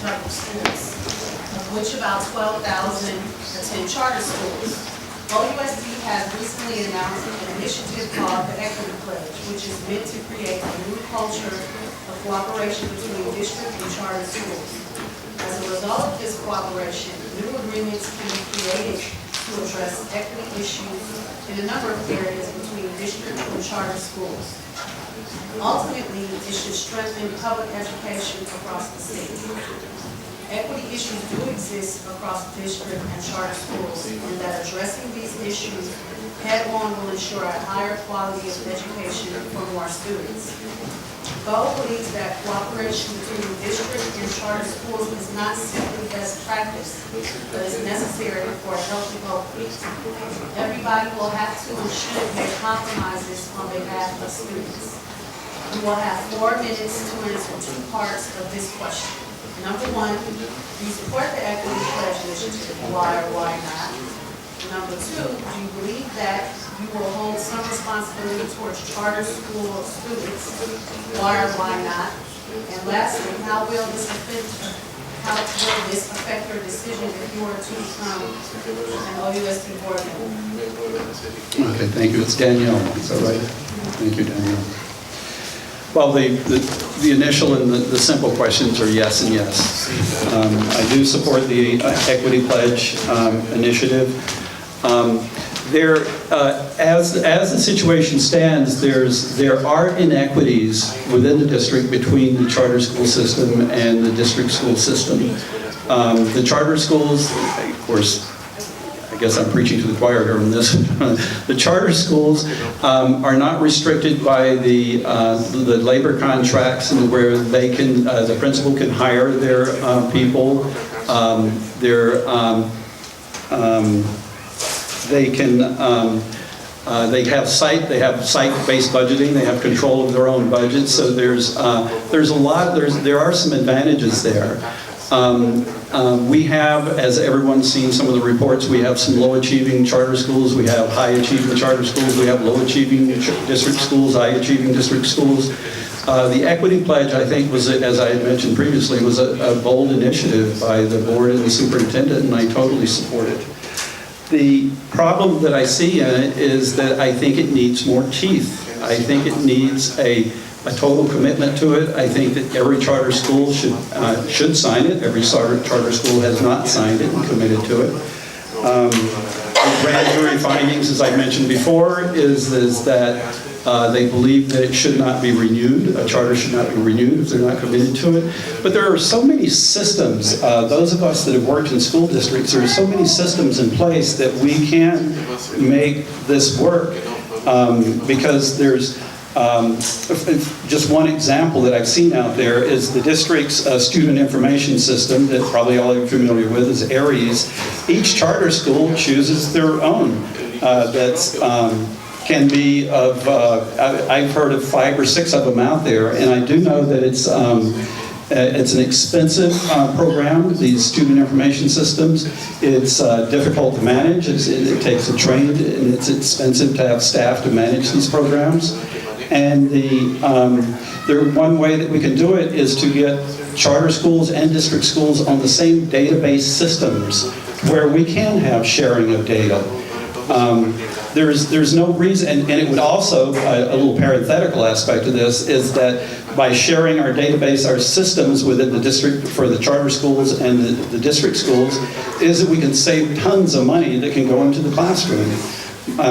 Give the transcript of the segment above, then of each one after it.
public schools, of which about 12,000 attend charter schools. OUSD has recently announced an initiative called the Equity Pledge, which is meant to create a new culture of cooperation between district and charter schools. As a result of this cooperation, new agreements can be created to address equity issues in a number of areas between district and charter schools. Ultimately, it should strengthen public education across the state. Equity issues do exist across district and charter schools, and that addressing these issues head-on will ensure a higher quality of education for more students. Bo believes that cooperation between district and charter schools is not simply best practice, but is necessary for a healthy Oakland. Everybody will have to and should make compromises on behalf of students. We will have 4 minutes to answer 2 parts of this question. Number 1, do you support the Equity Pledge Initiative? Why or why not? Number 2, do you believe that you will hold some responsibility towards charter school students? Why or why not? And lastly, how will this affect your decision if you were to become an OUSD board member? Okay, thank you. It's Danielle. Is that right? Thank you, Danielle. Well, the initial and the simple questions are yes and yes. I do support the Equity Pledge initiative. As the situation stands, there are inequities within the district between the charter school system and the district school system. The charter schools, of course, I guess I'm preaching to the choir here on this. The charter schools are not restricted by the labor contracts, and where they can, the principal can hire their people. They have site-based budgeting. They have control of their own budget. So there are some advantages there. We have, as everyone's seen some of the reports, we have some low-achieving charter schools, we have high-achieving charter schools, we have low-achieving district schools, high-achieving district schools. The Equity Pledge, I think, was, as I had mentioned previously, was a bold initiative by the board and the superintendent, and I totally support it. The problem that I see in it is that I think it needs more teeth. I think it needs a total commitment to it. I think that every charter school should sign it. Every charter school has not signed it and committed to it. The grand jury findings, as I mentioned before, is that they believe that it should not be renewed. A charter should not be renewed if they're not committed to it. But there are so many systems, those of us that have worked in school districts, there are so many systems in place that we can make this work, because there's just one example that I've seen out there is the district's student information system that probably all are familiar with is ARIES. Each charter school chooses their own. Can be of, I've heard of 5 or 6 of them out there, and I do know that it's an expensive program, these student information systems. It's difficult to manage, it takes a trained, and it's expensive to have staff to manage these programs. And one way that we can do it is to get charter schools and district schools on the same database systems where we can have sharing of data. There's no reason, and it would also, a little parenthetical aspect of this, is that by sharing our database, our systems within the district for the charter schools and the district schools, is that we can save tons of money that can go into the classroom.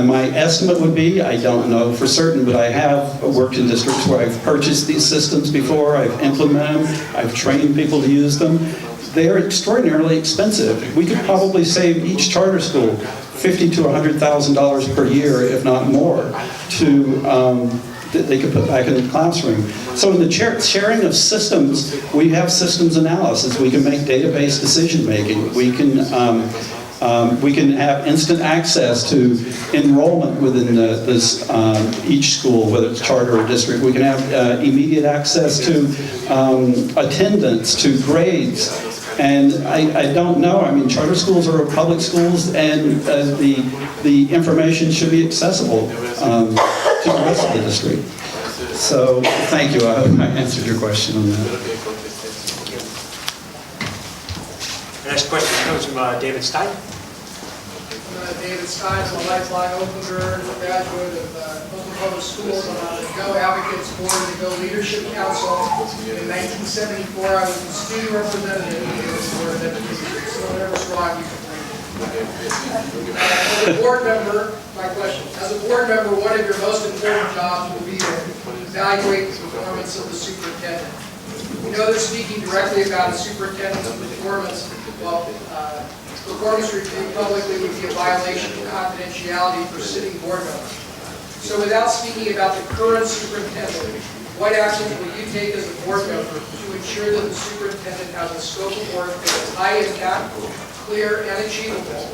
My estimate would be, I don't know for certain, but I have worked in districts where I've purchased these systems before, I've implemented them, I've trained people to use them. They are extraordinarily expensive. We could probably save each charter school $50,000 to $100,000 per year, if not more, that they could put back in the classroom. So in the sharing of systems, we have systems analysis. We can make database decision making. We can have instant access to enrollment within each school, whether it's charter or district. We can have immediate access to attendance, to grades. And I don't know, I mean, charter schools are public schools, and the information should be accessible to the rest of the district. So, thank you. I hope I answered your question on that. Our next question comes from David Stein. David Stein, I'm a lifelong Oaklander, graduate of Oakland Public Schools. I'm on the Go Advocates Board and the Go Leadership Council. In 1974, I was the student representative of the Board of Education. So whatever's wrong, you can blame me. As a board member, my question, as a board member, one of your most important jobs will be to evaluate the performance of the superintendent. We know they're speaking directly about a superintendent's performance. Well, performance review publicly would be a violation of confidentiality for sitting board members. So without speaking about the current superintendent, what actions will you take as a board member to ensure that the superintendent has a scope of work that is high impact, clear, and achievable?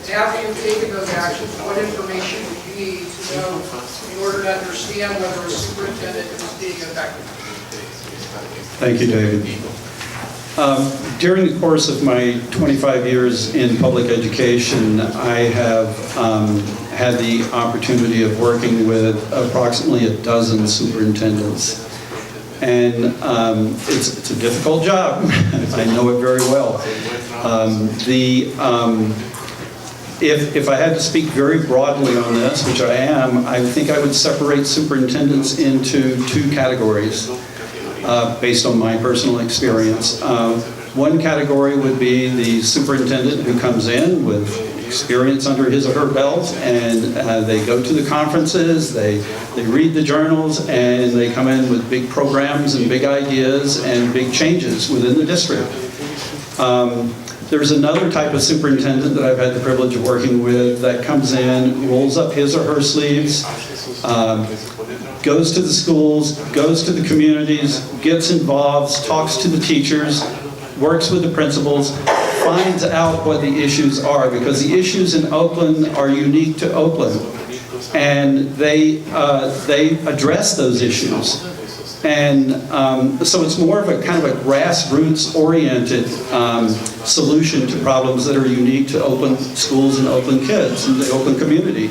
And after you've taken those actions, what information do you need to know in order to understand whether a superintendent is being effective? Thank you, David. During the course of my 25 years in public education, I have had the opportunity of working with approximately a dozen superintendents. And it's a difficult job. I know it very well. If I had to speak very broadly on this, which I am, I think I would separate superintendents into two categories. Based on my personal experience. One category would be the superintendent who comes in with experience under his or her belt, and they go to the conferences, they read the journals, and they come in with big programs and big ideas and big changes within the district. There's another type of superintendent that I've had the privilege of working with that comes in, rolls up his or her sleeves, goes to the schools, goes to the communities, gets involved, talks to the teachers, works with the principals, finds out what the issues are, because the issues in Oakland are unique to Oakland, and they address those issues. And so it's more of a kind of a grassroots-oriented solution to problems that are unique to Oakland schools and Oakland kids and the Oakland community.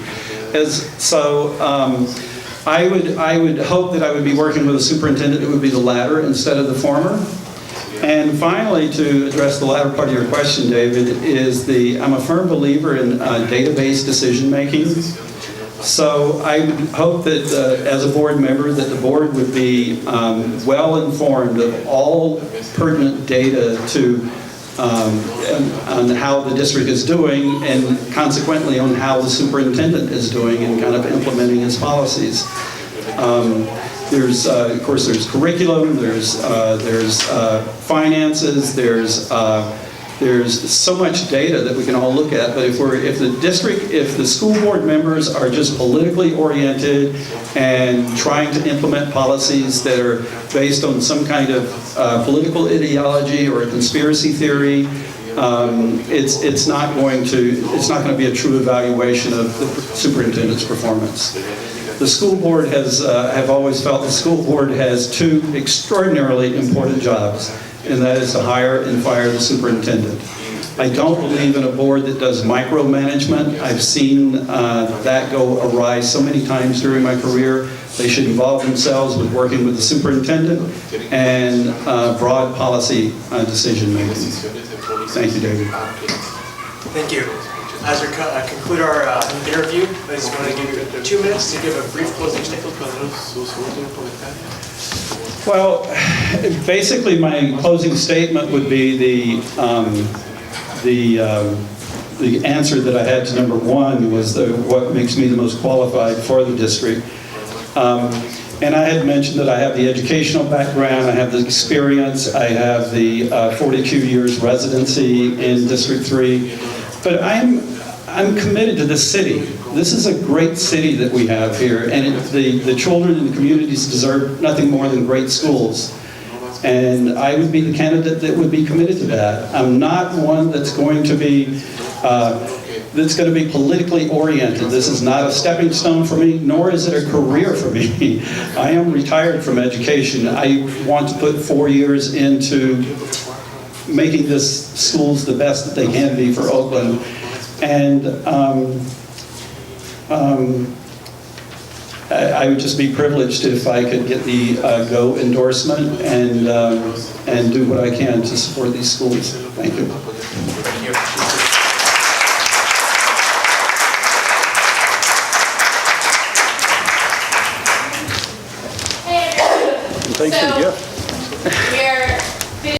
I would hope that I would be working with a superintendent that would be the latter instead of the former. And finally, to address the latter part of your question, David, is I'm a firm believer in database decision-making. So I would hope that as a board member that the board would be well informed of all pertinent data on how the district is doing, and consequently on how the superintendent is doing and kind of implementing his policies. Of course, there's curriculum, there's finances, there's so much data that we can all look at, but if the school board members are just politically oriented and trying to implement policies that are based on some kind of political ideology or a conspiracy theory, it's not going to be a true evaluation of the superintendent's performance. The school board have always felt the school board has two extraordinarily important jobs, and that is to hire and fire the superintendent. I don't believe in a board that does micromanagement. I've seen that go awry so many times during my career. They should involve themselves with working with the superintendent and broad policy decision making. Thank you, David. Thank you. As we conclude our interview, I just want to give you 2 minutes to give a brief closing statement. Well, basically my closing statement would be the answer that I had to number one was what makes me the most qualified for the district. And I had mentioned that I have the educational background, I have the experience, I have the 42 years residency in District 3, but I'm committed to this city. This is a great city that we have here, and the children and the communities deserve nothing more than great schools. And I would be the candidate that would be committed to that. I'm not one that's going to be politically oriented. This is not a stepping stone for me, nor is it a career for me. I am retired from education. I want to put 4 years into making this schools the best that they can be for Oakland. And I would just be privileged if I could get the GO endorsement and do what I can to support these schools. Thank you. Thank you. Thanks for the gift. We're